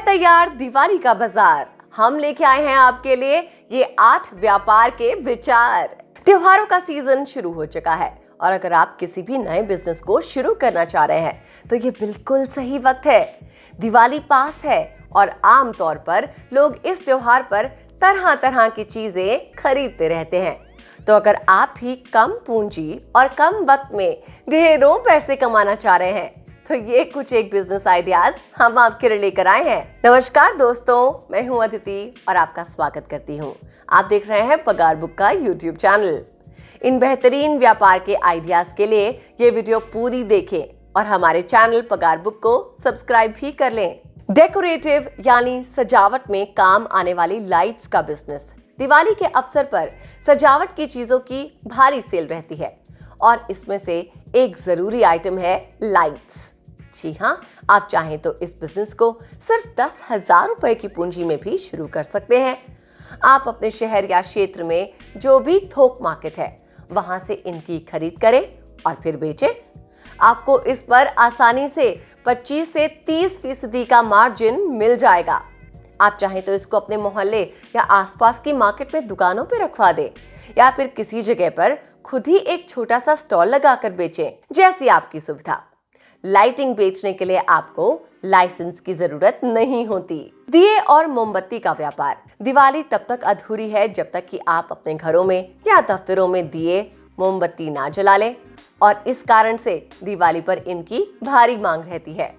तैयार दिवाली का बाजार। हम लेके आए हैं आपके लिए ये 8 व्यापार के विचार। त्योहारों का सीजन शुरू हो चुका है और अगर आप किसी भी नए बिजनेस को शुरू करना चाह रहे हैं तो ये बिल्कुल सही वक्त है। दिवाली पास है और आमतौर पर लोग इस त्योहार पर तरह तरह की चीजें खरीदते रहते हैं। तो अगर आप भी कम पूंजी और कम वक्त में ढेरों पैसे कमाना चाह रहे हैं तो ये कुछ एक बिजनेस आइडियाज हम आपके लिए लेकर आए हैं। नमस्कार दोस्तों, मैं हूं अदिति और आपका स्वागत करती हूं। आप देख रहे हैं पगार बुक का यूट्यूब चैनल। इन बेहतरीन व्यापार के आइडियाज के लिए ये वीडियो पूरी देखें और हमारे चैनल पगार बुक को सब्सक्राइब भी कर लें। डेकोरेटिव यानी सजावट में काम आने वाली लाइट्स का बिजनेस। दिवाली के अवसर पर सजावट की चीजों की भारी सेल रहती है और इसमें से एक जरूरी आइटम है लाइट्स। जी हाँ, आप चाहें तो इस बिजनेस को सिर्फ 10,000 रुपए की पूंजी में भी शुरू कर सकते हैं। आप अपने शहर या क्षेत्र में जो भी थोक मार्केट है वहां से इनकी खरीद करें और फिर बेचें। आपको इस पर आसानी से 25 से 30% का मार्जिन मिल जाएगा। आप चाहें तो इसको अपने मोहल्ले या आसपास की मार्केट में दुकानों पर रखवा दें या फिर किसी जगह पर खुद ही एक छोटा सा स्टॉल लगाकर बेचें, जैसी आपकी सुविधा। लाइटिंग बेचने के लिए आपको लाइसेंस की जरूरत नहीं होती। दिए और मोमबत्ती का व्यापार। दिवाली तब तक अधूरी है जब तक कि आप अपने घरों में या दफ्तरों में दिए मोमबत्ती ना जला लें और इस कारण से दिवाली पर इनकी भारी मांग रहती है।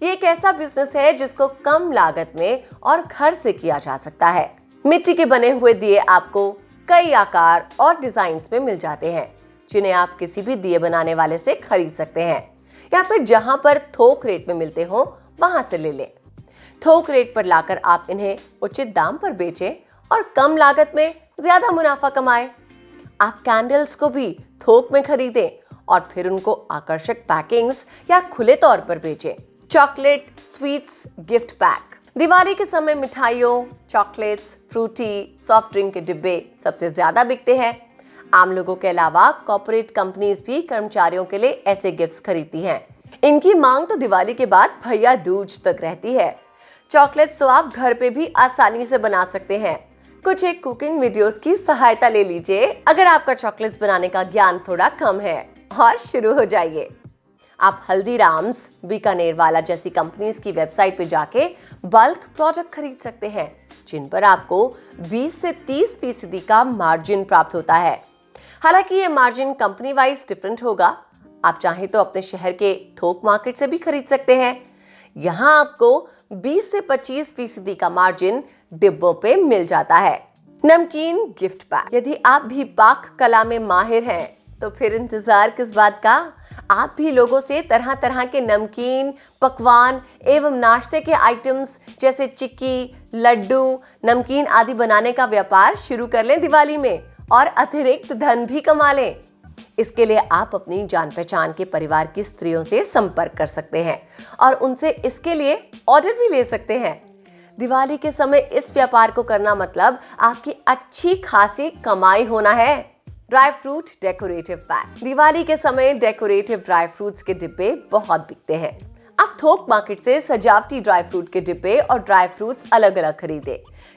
ये एक ऐसा बिजनेस है जिसको कम लागत में और घर से किया जा सकता है। मिट्टी के बने हुए दिए आपको कई आकार और डिजाइन्स में मिल जाते हैं, जिन्हें आप किसी भी दिए बनाने वाले से खरीद सकते हैं या फिर जहां पर थोक रेट में मिलते हो वहां से ले लें। थोक रेट पर लाकर आप इन्हें उचित दाम पर बेचें और कम लागत में ज्यादा मुनाफा कमाएं। आप कैंडल्स को भी थोक में खरीदें और फिर उनको आकर्षक पैकिंग्स या खुले तौर पर बेचें। Chocolate sweets gift pack. Diwali के समय मिठाइयों, चॉकलेट्स, फ्रूटी, सॉफ्ट ड्रिंक के डिब्बे सबसे ज्यादा बिकते हैं। आम लोगों के अलावा कॉर्पोरेट कंपनीज भी कर्मचारियों के लिए ऐसे गिफ्ट्स खरीदती हैं। इनकी मांग तो दिवाली के बाद भैया दूज तक रहती है। चॉकलेट्स तो आप घर पे भी आसानी से बना सकते हैं। कुछ एक कुकिंग वीडियोस की सहायता ले लीजिए अगर आपका चॉकलेट्स बनाने का ज्ञान थोड़ा कम है और शुरू हो जाइए। आप हल्दीराम्स, बीकानेर वाला जैसी कंपनीज की वेबसाइट पे जाके बल्क प्रोडक्ट खरीद सकते हैं, जिन पर आपको 20 से 30% का मार्जिन प्राप्त होता है। हालांकि ये मार्जिन कंपनी वाइज डिफरेंट होगा। आप चाहें तो अपने शहर के थोक मार्केट से भी खरीद सकते हैं। यहाँ आपको 20 से 25% का मार्जिन डिब्बों पे मिल जाता है। नमकीन गिफ्ट पैक। यदि आप भी पाक कला में माहिर हैं तो फिर इंतजार किस बात का। आप भी लोगों से तरह तरह के नमकीन, पकवान एवं नाश्ते के आइटम्स जैसे चिक्की, लड्डू, नमकीन आदि बनाने का व्यापार शुरू कर लें दिवाली में और अतिरिक्त धन भी कमा लें। इसके लिए आप अपनी जान पहचान के परिवार की स्त्रियों से संपर्क कर सकते हैं और उनसे इसके लिए ऑर्डर भी ले सकते हैं। दिवाली के समय इस व्यापार को करना मतलब आपकी अच्छी खासी कमाई होना है। Dry fruit decorative pack. Diwali के समय डेकोरेटिव ड्राई फ्रूट्स के डिब्बे बहुत बिकते हैं। आप थोक मार्केट से सजावटी ड्राई फ्रूट के डिब्बे और ड्राई फ्रूट्स अलग अलग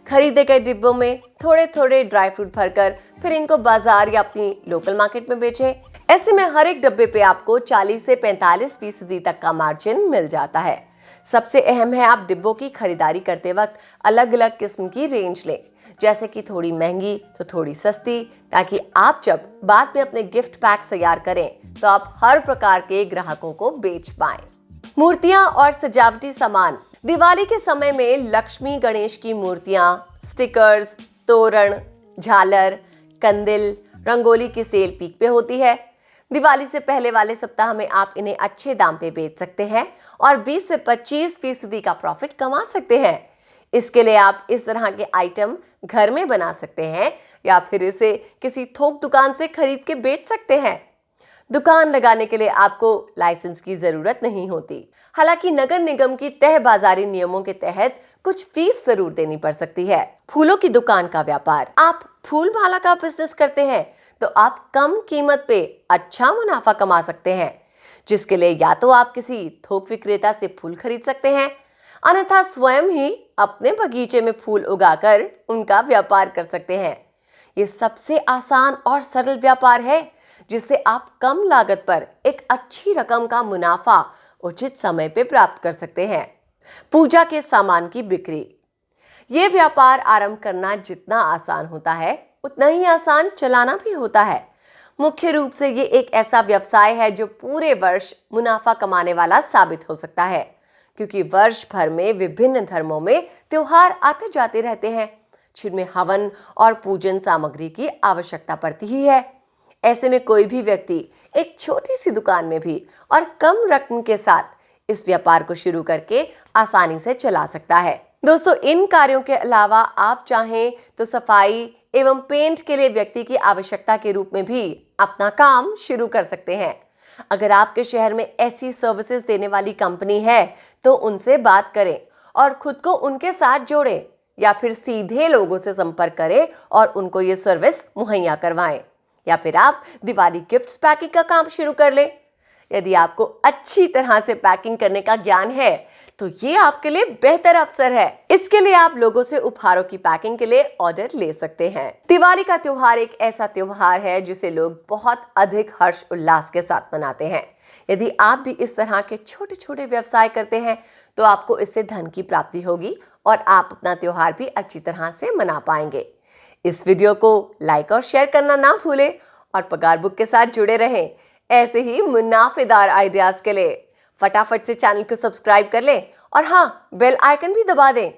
खरीदे गए डिब्बों में थोड़े थोड़े ड्राई फ्रूट भरकर फिर इनको बाजार या अपनी लोकल मार्केट में बेचें। ऐसे में हर एक डब्बे पे आपको 40 से 45% तक का मार्जिन मिल जाता है। सबसे अहम है आप डिब्बों की खरीदारी करते वक्त अलग अलग किस्म की रेंज लें, जैसे कि थोड़ी महंगी तो थोड़ी सस्ती, ताकि आप जब बाद में अपने गिफ्ट पैक तैयार करें तो आप हर प्रकार के ग्राहकों को बेच पाएं। मूर्तियां और सजावटी सामान। दिवाली के समय में लक्ष्मी गणेश की मूर्तियां, स्टिकर्स, तोरण, झालर, कंदिल, रंगोली की सेल पीक पे होती है। दिवाली से पहले वाले सप्ताह में आप इन्हें अच्छे दाम पे बेच सकते हैं और 20 से 25% का प्रॉफिट कमा सकते हैं। इसके लिए आप इस तरह के आइटम घर में बना सकते हैं या फिर इसे किसी थोक दुकान से खरीद के बेच सकते हैं। दुकान लगाने के लिए आपको लाइसेंस की जरूरत नहीं होती। हालांकि नगर निगम की तय बाजारी नियमों के तहत कुछ फीस जरूर देनी पड़ सकती है। फूलों की दुकान का व्यापार। आप फूल माला का बिजनेस करते हैं तो आप कम कीमत पे अच्छा मुनाफा कमा सकते हैं, जिसके लिए या तो आप किसी थोक विक्रेता से फूल खरीद सकते हैं। अन्यथा स्वयं ही अपने बगीचे में फूल उगाकर उनका व्यापार कर सकते हैं। ये सबसे आसान और सरल व्यापार है जिससे आप कम लागत पर एक अच्छी रकम का मुनाफा उचित समय पे प्राप्त कर सकते हैं। पूजा के सामान की बिक्री। ये व्यापार आरंभ करना जितना आसान होता है उतना ही आसान चलाना भी होता है। मुख्य रूप से ये एक ऐसा व्यवसाय है जो पूरे वर्ष मुनाफा कमाने वाला साबित हो सकता है, क्योंकि वर्ष भर में विभिन्न धर्मों में त्योहार आते जाते रहते हैं जिनमें हवन और पूजन सामग्री की आवश्यकता पड़ती ही है। ऐसे में कोई भी व्यक्ति एक छोटी सी दुकान में भी और कम रकम के साथ इस व्यापार को शुरू करके आसानी से चला सकता है। दोस्तों, इन कार्यों के अलावा आप चाहें तो सफाई एवं पेंट के लिए व्यक्ति की आवश्यकता के रूप में भी अपना काम शुरू कर सकते हैं। अगर आपके शहर में ऐसी सर्विसेज देने वाली कंपनी है तो उनसे बात करें और खुद को उनके साथ जोड़ें, या फिर सीधे लोगों से संपर्क करें और उनको ये सर्विस मुहैया करवाएं, या फिर आप दिवाली गिफ्ट्स पैकिंग का काम शुरू कर लें। यदि आपको अच्छी तरह से पैकिंग करने का ज्ञान है तो ये आपके लिए बेहतर अवसर है। इसके लिए आप लोगों से उपहारों की पैकिंग के लिए ऑर्डर ले सकते हैं। दिवाली का त्योहार एक ऐसा त्योहार है जिसे लोग बहुत अधिक हर्ष उल्लास के साथ मनाते हैं। यदि आप भी इस तरह के छोटे छोटे व्यवसाय करते हैं तो आपको इससे धन की प्राप्ति होगी और आप अपना त्योहार भी अच्छी तरह से मना पाएंगे। इस वीडियो को लाइक और शेयर करना ना भूलें और पगार बुक के साथ जुड़े रहें। ऐसे ही मुनाफेदार आइडियाज के लिए फटाफट से चैनल को सब्सक्राइब कर लें और हाँ, बेल आइकन भी दबा दें